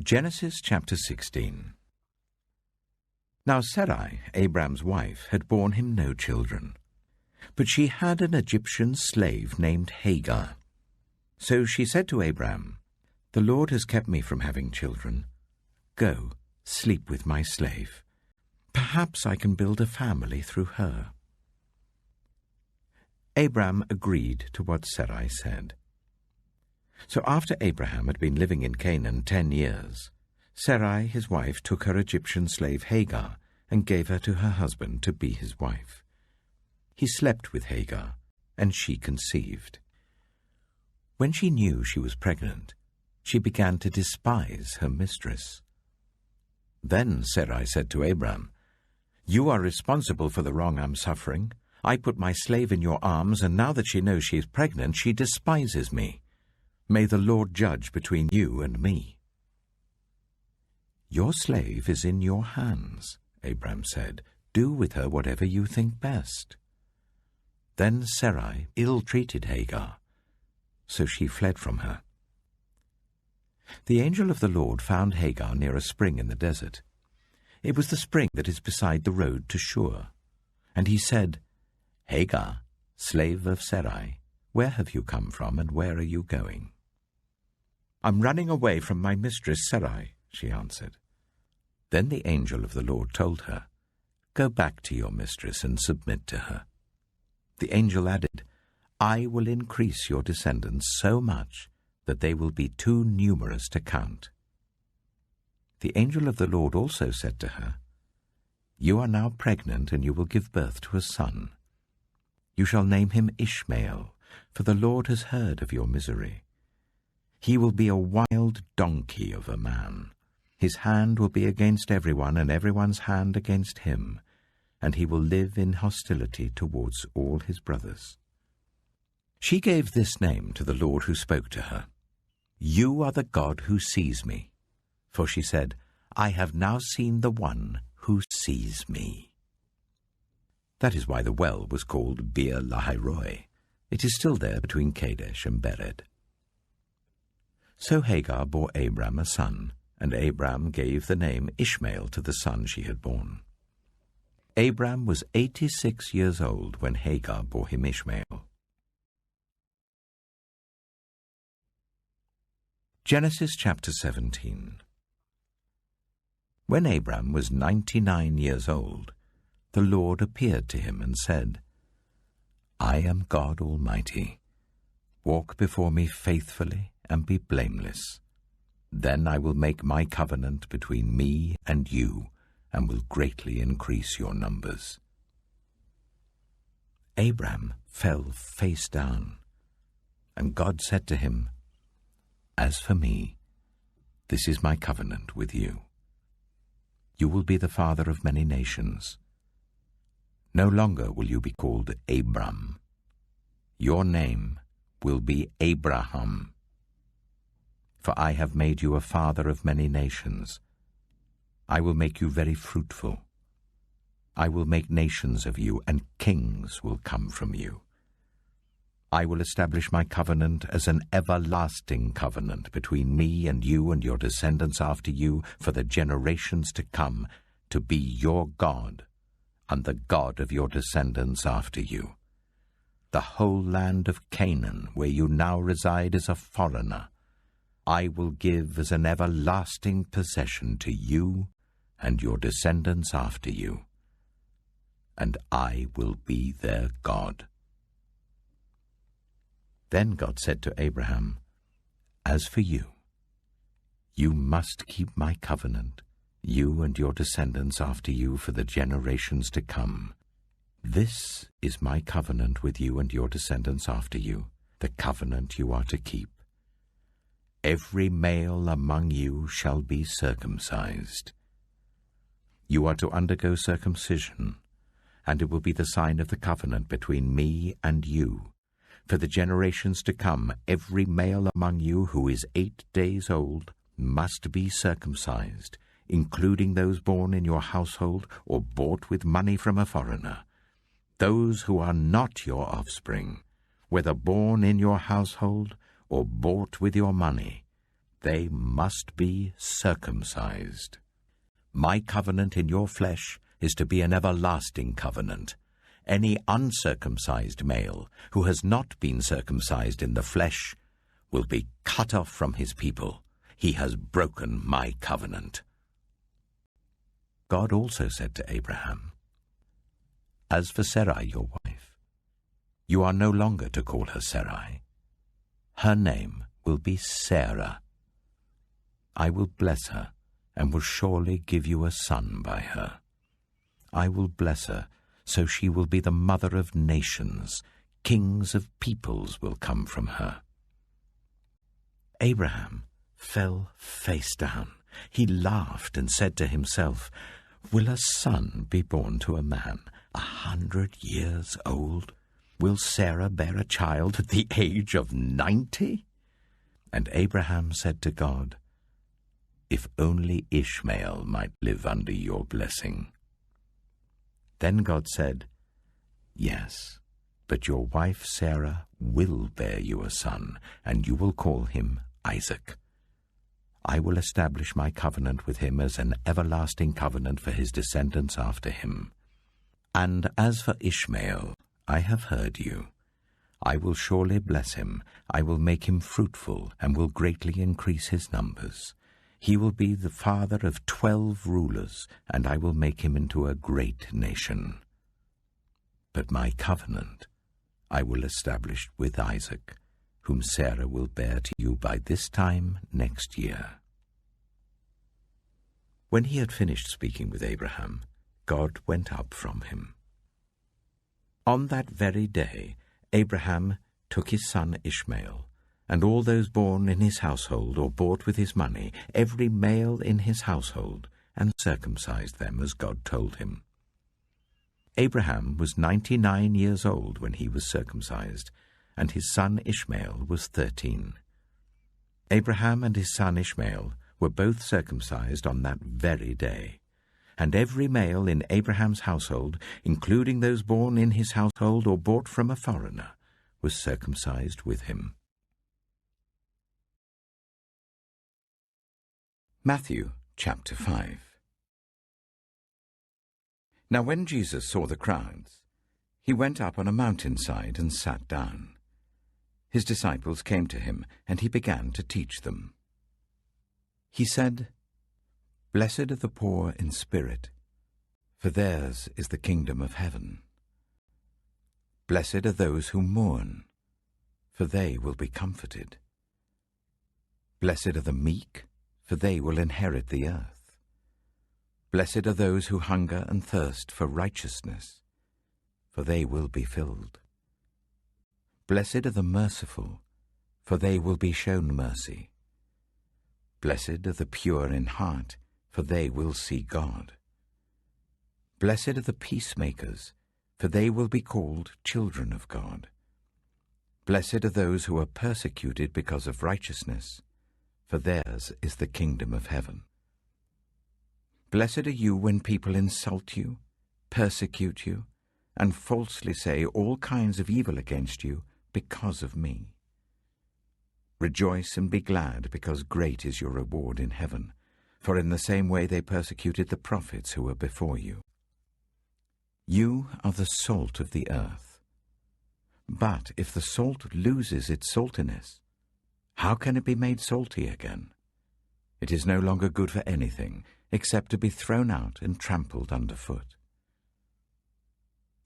Genesis chapter 16. Now Sarai, Abram's wife, had borne him no children, but she had an Egyptian slave named Hagar. So she said to Abram, "The Lord has kept me from having children. Go, sleep with my slave. Perhaps I can build a family through her." Abram agreed to what Sarai said. So after Abraham had been living in Canaan 10 years, Sarai, his wife, took her Egyptian slave Hagar and gave her to her husband to be his wife. He slept with Hagar, and she conceived. When she knew she was pregnant, she began to despise her mistress. Then Sarai said to Abram, "You are responsible for the wrong I'm suffering. I put my slave in your arms, and now that she knows she is pregnant, she despises me. May the Lord judge between you and me." "Your slave is in your hands," Abram said. "Do with her whatever you think best." Then Sarai ill-treated Hagar, so she fled from her. The angel of the Lord found Hagar near a spring in the desert. It was the spring that is beside the road to Shur. And he said, "Hagar, slave of Sarai, where have you come from and where are you going?" "I'm running away from my mistress Sarai," she answered. Then the angel of the Lord told her, "Go back to your mistress and submit to her." The angel added, "I will increase your descendants so much that they will be too numerous to count." The angel of the Lord also said to her, "You are now pregnant, and you will give birth to a son. You shall name him Ishmael, for the Lord has heard of your misery. He will be a wild donkey of a man. His hand will be against everyone, and everyone's hand against him, and he will live in hostility towards all his brothers." She gave this name to the Lord who spoke to her, "You are the God who sees me." For she said, "I have now seen the one who sees me." That is why the well was called Beer Lahairoi. It is still there between Kadesh and Bered. So Hagar bore Abram a son, and Abram gave the name Ishmael to the son she had borne. Abram was 86 years old when Hagar bore him Ishmael. Genesis chapter 17. When Abram was 99 years old, the Lord appeared to him and said, "I am God Almighty. Walk before me faithfully and be blameless. Then I will make my covenant between me and you, and will greatly increase your numbers." Abram fell face down, and God said to him, "As for me, this is my covenant with you. You will be the father of many nations. No longer will you be called Abram. Your name will be Abraham. For I have made you a father of many nations. I will make you very fruitful. I will make nations of you, and kings will come from you. I will establish my covenant as an everlasting covenant between me and you and your descendants after you for the generations to come, to be your God and the God of your descendants after you. The whole land of Canaan, where you now reside as a foreigner, I will give as an everlasting possession to you and your descendants after you, and I will be their God." Then God said to Abraham, "As for you, you must keep my covenant, you and your descendants after you for the generations to come. This is my covenant with you and your descendants after you, the covenant you are to keep. Every male among you shall be circumcised. You are to undergo circumcision, and it will be the sign of the covenant between me and you. For the generations to come, every male among you who is 8 days old must be circumcised, including those born in your household or bought with money from a foreigner. Those who are not your offspring, whether born in your household or bought with your money, they must be circumcised. My covenant in your flesh is to be an everlasting covenant. Any uncircumcised male who has not been circumcised in the flesh will be cut off from his people. He has broken my covenant." God also said to Abraham, "As for Sarai, your wife, you are no longer to call her Sarai. Her name will be Sarah. I will bless her and will surely give you a son by her. I will bless her, so she will be the mother of nations. Kings of peoples will come from her." Abraham fell face down. He laughed and said to himself, "Will a son be born to a man 100 years old? Will Sarah bear a child at the age of 90? And Abraham said to God, "If only Ishmael might live under your blessing." Then God said, "Yes, but your wife Sarah will bear you a son, and you will call him Isaac. I will establish my covenant with him as an everlasting covenant for his descendants after him. And as for Ishmael, I have heard you. I will surely bless him. I will make him fruitful and will greatly increase his numbers. He will be the father of 12 rulers, and I will make him into a great nation. But my covenant I will establish with Isaac, whom Sarah will bear to you by this time next year." When he had finished speaking with Abraham, God went up from him. On that very day, Abraham took his son Ishmael, and all those born in his household or bought with his money, every male in his household, and circumcised them as God told him. Abraham was 99 years old when he was circumcised, and his son Ishmael was 13. Abraham and his son Ishmael were both circumcised on that very day, and every male in Abraham's household, including those born in his household or bought from a foreigner, was circumcised with him. Matthew chapter 5. Now when Jesus saw the crowds, he went up on a mountainside and sat down. His disciples came to him, and he began to teach them. He said, "Blessed are the poor in spirit, for theirs is the kingdom of heaven. Blessed are those who mourn, for they will be comforted. Blessed are the meek, for they will inherit the earth. Blessed are those who hunger and thirst for righteousness, for they will be filled. Blessed are the merciful, for they will be shown mercy. Blessed are the pure in heart, for they will see God. Blessed are the peacemakers, for they will be called children of God. Blessed are those who are persecuted because of righteousness, for theirs is the kingdom of heaven. Blessed are you when people insult you, persecute you, and falsely say all kinds of evil against you because of me. Rejoice and be glad, because great is your reward in heaven, for in the same way they persecuted the prophets who were before you. You are the salt of the earth. But if the salt loses its saltiness, how can it be made salty again? It is no longer good for anything except to be thrown out and trampled underfoot.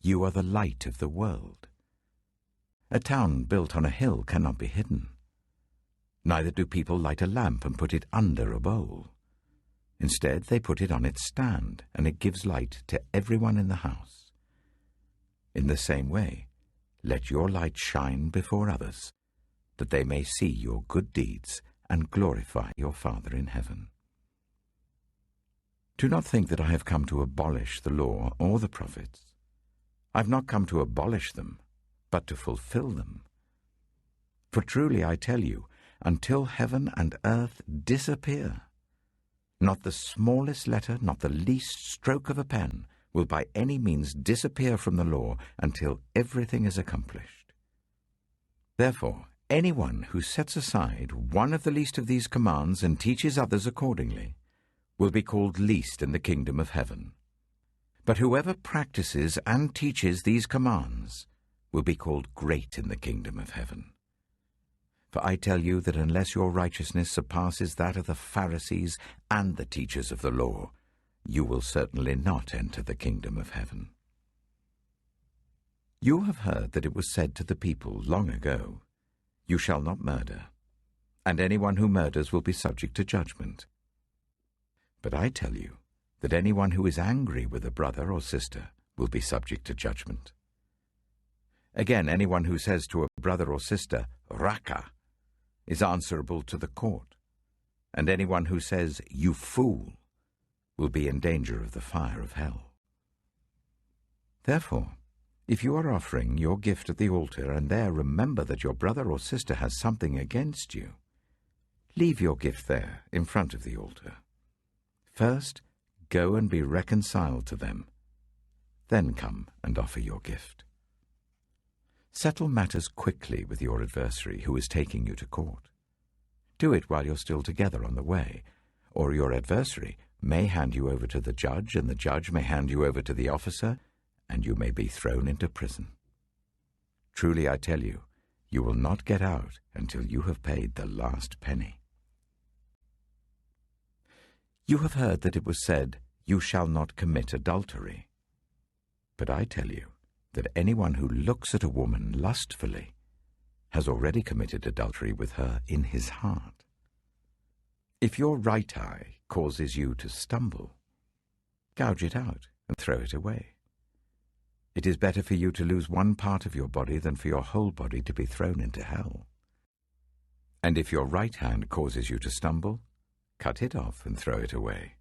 You are the light of the world. A town built on a hill cannot be hidden. Neither do people light a lamp and put it under a bowl. Instead, they put it on its stand, and it gives light to everyone in the house. In the same way, let your light shine before others, that they may see your good deeds and glorify your Father in heaven. Do not think that I have come to abolish the law or the prophets. I have not come to abolish them, but to fulfill them. For truly I tell you, until heaven and earth disappear, not the smallest letter, not the least stroke of a pen, will by any means disappear from the law until everything is accomplished. Therefore, Anyone who sets aside one of the least of these commands and teaches others accordingly will be called least in the kingdom of heaven. But whoever practices and teaches these commands will be called great in the kingdom of heaven. For I tell you that unless your righteousness surpasses that of the Pharisees and the teachers of the law, you will certainly not enter the kingdom of heaven. You have heard that it was said to the people long ago, "You shall not murder, and anyone who murders will be subject to judgment." But I tell you that anyone who is angry with a brother or sister will be subject to judgment. Again, anyone who says to a brother or sister, "Raka," is answerable to the court, and anyone who says, "You fool," will be in danger of the fire of hell. Therefore, if you are offering your gift at the altar and there remember that your brother or sister has something against you, leave your gift there in front of the altar. First, go and be reconciled to them. Then come and offer your gift. Settle matters quickly with your adversary who is taking you to court. Do it while you're still together on the way, or your adversary may hand you over to the judge, and the judge may hand you over to the officer, and you may be thrown into prison. Truly I tell you, you will not get out until you have paid the last penny. You have heard that it was said, "You shall not commit adultery." But I tell you that anyone who looks at a woman lustfully has already committed adultery with her in his heart. If your right eye causes you to stumble, gouge it out and throw it away. It is better for you to lose one part of your body than for your whole body to be thrown into hell. And if your right hand causes you to stumble, cut it off and throw it away.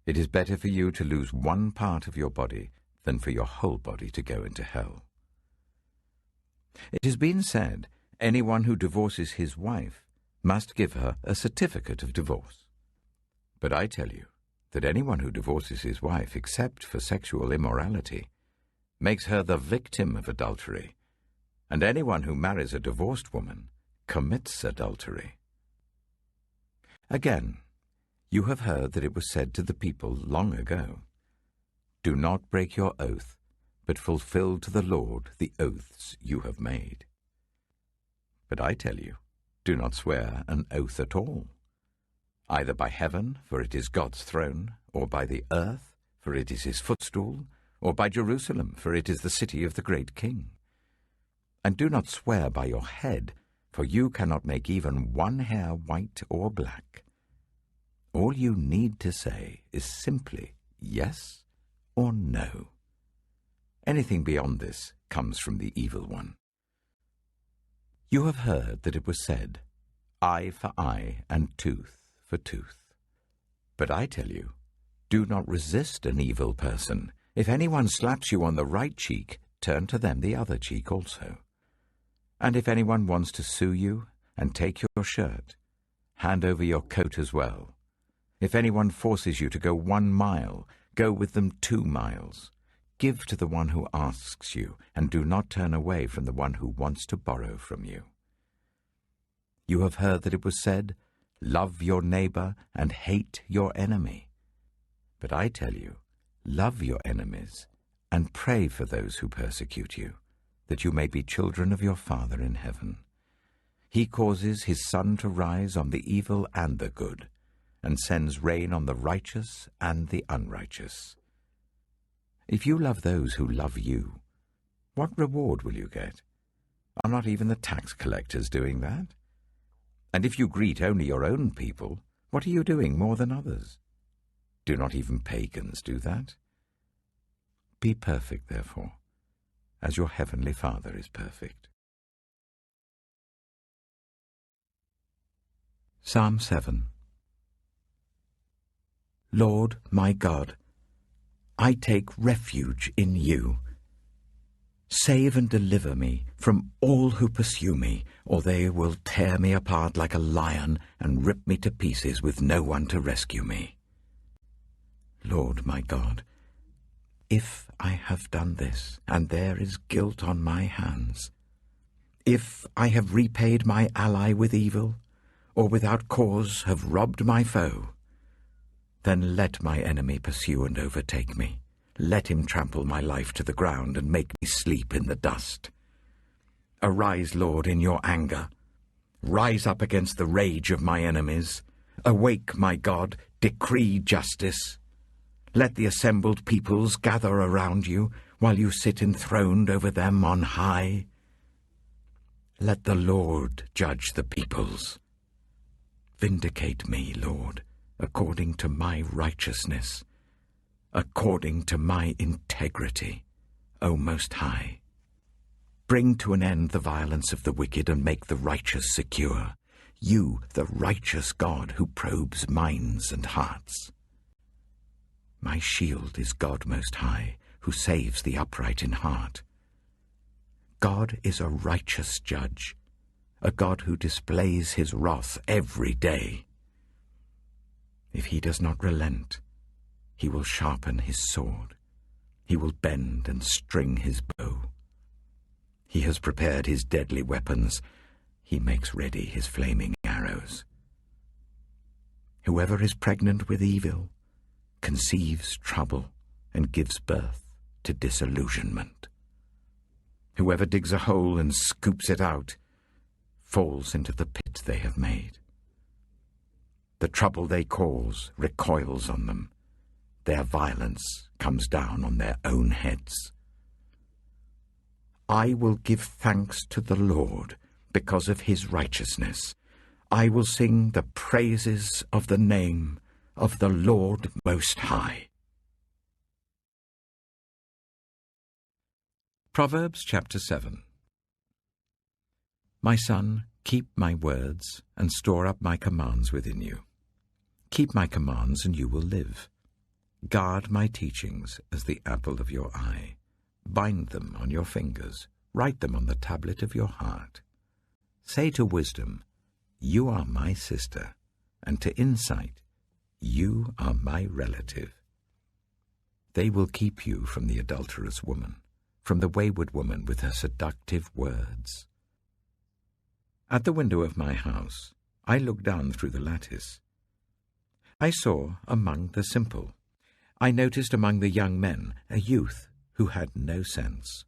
It is better for you to lose one part of your body than for your whole body to go into hell. It has been said, anyone who divorces his wife must give her a certificate of divorce. But I tell you that anyone who divorces his wife except for sexual immorality makes her the victim of adultery, and anyone who marries a divorced woman commits adultery. Again, you have heard that it was said to the people long ago, "Do not break your oath, but fulfill to the Lord the oaths you have made." But I tell you, do not swear an oath at all, either by heaven, for it is God's throne, or by the earth, for it is his footstool, or by Jerusalem, for it is the city of the great King. And do not swear by your head, for you cannot make even one hair white or black. All you need to say is simply yes or no. Anything beyond this comes from the evil one. You have heard that it was said, "Eye for eye and tooth for tooth." But I tell you, do not resist an evil person. If anyone slaps you on the right cheek, turn to them the other cheek also. And if anyone wants to sue you and take your shirt, hand over your coat as well. If anyone forces you to go 1 mile, go with them 2 miles. Give to the one who asks you, and do not turn away from the one who wants to borrow from you. You have heard that it was said, "Love your neighbor and hate your enemy." But I tell you, love your enemies and pray for those who persecute you, that you may be children of your Father in heaven. He causes his sun to rise on the evil and the good, and sends rain on the righteous and the unrighteous. If you love those who love you, what reward will you get? Are not even the tax collectors doing that? And if you greet only your own people, what are you doing more than others? Do not even pagans do that? Be perfect, therefore, as your heavenly Father is perfect. Psalm 7. Lord, my God, I take refuge in you. Save and deliver me from all who pursue me, or they will tear me apart like a lion and rip me to pieces with no one to rescue me. Lord, my God, if I have done this, and there is guilt on my hands, If I have repaid my ally with evil, or without cause have robbed my foe, then let my enemy pursue and overtake me. Let him trample my life to the ground and make me sleep in the dust. Arise, Lord, in your anger. Rise up against the rage of my enemies. Awake, my God, decree justice. Let the assembled peoples gather around you, while you sit enthroned over them on high. Let the Lord judge the peoples. Vindicate me, Lord, according to my righteousness, according to my integrity, O Most High. Bring to an end the violence of the wicked and make the righteous secure. You, the righteous God who probes minds and hearts. My shield is God Most High, who saves the upright in heart. God is a righteous judge, a God who displays his wrath every day. If he does not relent, he will sharpen his sword. He will bend and string his bow. He has prepared his deadly weapons. He makes ready his flaming arrows. Whoever is pregnant with evil conceives trouble and gives birth to disillusionment. Whoever digs a hole and scoops it out falls into the pit they have made. The trouble they cause recoils on them. Their violence comes down on their own heads. I will give thanks to the Lord because of his righteousness. I will sing the praises of the name of the Lord Most High. Proverbs Chapter 7. My son, keep my words and store up my commands within you. Keep my commands and you will live. Guard my teachings as the apple of your eye. Bind them on your fingers. Write them on the tablet of your heart. Say to wisdom, you are my sister, and to insight, you are my relative. They will keep you from the adulterous woman, from the wayward woman with her seductive words. At the window of my house, I looked down through the lattice. I saw among the simple. I noticed among the young men a youth who had no sense.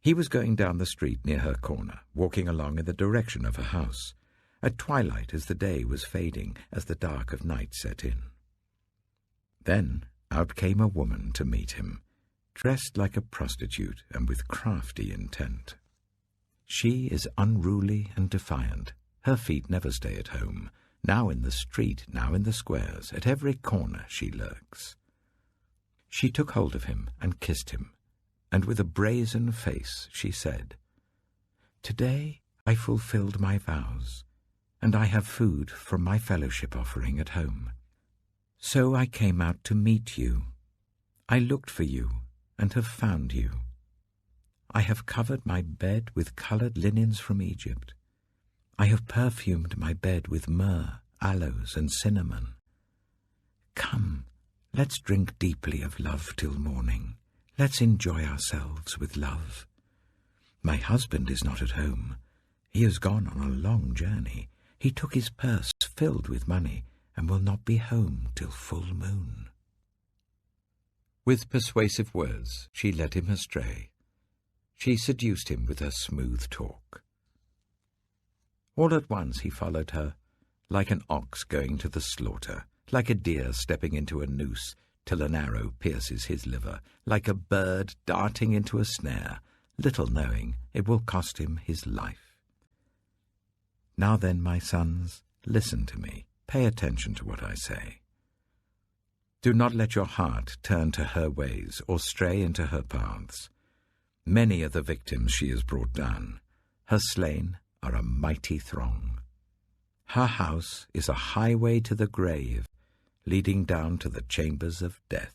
He was going down the street near her corner, walking along in the direction of her house, at twilight as the day was fading, as the dark of night set in. Then out came a woman to meet him, dressed like a prostitute and with crafty intent. She is unruly and defiant. Her feet never stay at home. Now in the street, now in the squares, at every corner she lurks. She took hold of him and kissed him, and with a brazen face she said, "Today I fulfilled my vows, and I have food from my fellowship offering at home. So I came out to meet you. I looked for you and have found you. I have covered my bed with colored linens from Egypt. I have perfumed my bed with myrrh, aloes, and cinnamon. Come, let's drink deeply of love till morning. Let's enjoy ourselves with love. My husband is not at home. He has gone on a long journey. He took his purse filled with money and will not be home till full moon." With persuasive words she led him astray. She seduced him with her smooth talk. All at once he followed her, like an ox going to the slaughter, like a deer stepping into a noose till an arrow pierces his liver, like a bird darting into a snare, little knowing it will cost him his life. Now then, my sons, listen to me. Pay attention to what I say. Do not let your heart turn to her ways or stray into her paths. Many are the victims she has brought down. Her slain are a mighty throng. Her house is a highway to the grave, leading down to the chambers of death.